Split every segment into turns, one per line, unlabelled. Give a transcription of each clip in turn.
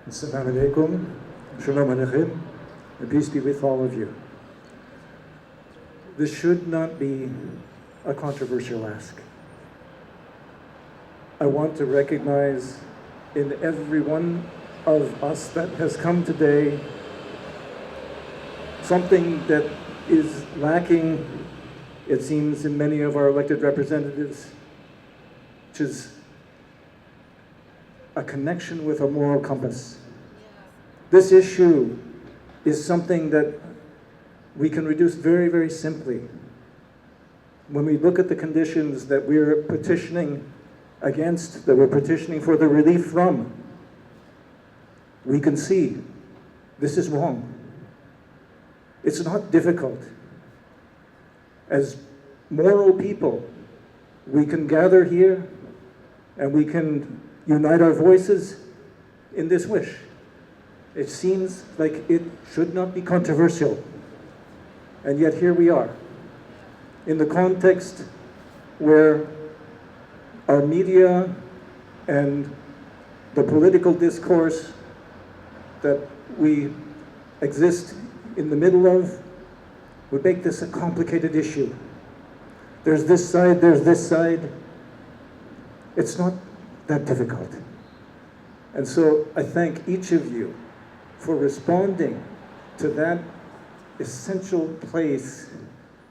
Assalamu alaikum, shalom aleichem, and peace be with all of you. This should not be a controversial ask. I want to recognize in every one of us that has come today something that is lacking, it seems, in many of our elected representatives, which is a connection with a moral compass. This issue is something that we can reduce very, very simply. When we look at the conditions that we're petitioning against, that we're petitioning for the relief from, we can see this is wrong. It's not difficult. As moral people, we can gather here and we can unite our voices in this wish. It seems like it should not be controversial. And yet here we are, in the context where our media and the political discourse that we exist in the middle of would make this a complicated issue. There's this side, there's this side. It's not that difficult. And so I thank each of you for responding to that essential place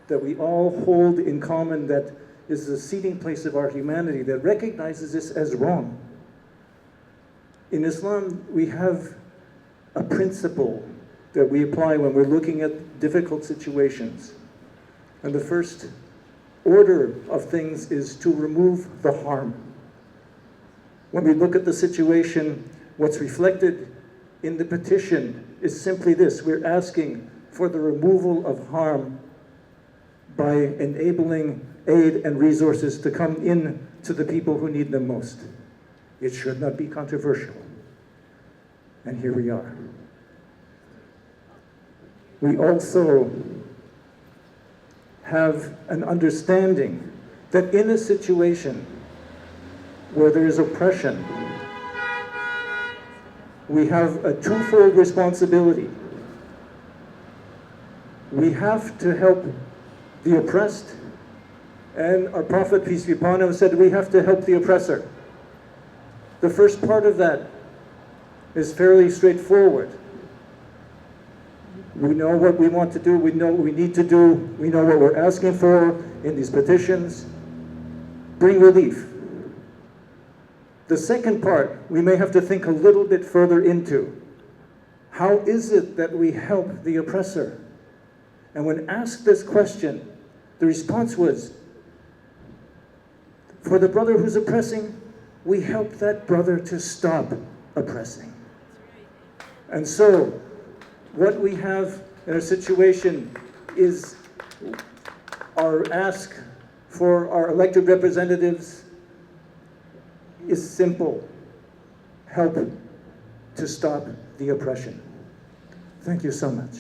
that we all hold in common, that is the seating place of our humanity, that recognizes this as wrong. In Islam, we have a principle that we apply when we're looking at difficult situations. And the first order of things is to remove the harm. When we look at the situation, what's reflected in the petition is simply this: we're asking for the removal of harm by enabling aid and resources to come in to the people who need them most. It should not be controversial. And here we are. We also have an understanding that in a situation where there is oppression, we have a twofold responsibility. We have to help the oppressed, and our Prophet, peace be upon him, said we have to help the oppressor. The first part of that is fairly straightforward. We know what we want to do, we know what we need to do, we know what we're asking for in these petitions. Bring relief. The second part, we may have to think a little bit further into. How is it that we help the oppressor? And when asked this question, the response was, for the brother who's oppressing, we help that brother to stop oppressing. And so, what we have in our situation is our ask for our elected representatives is simple: help to stop the oppression. Thank you so much.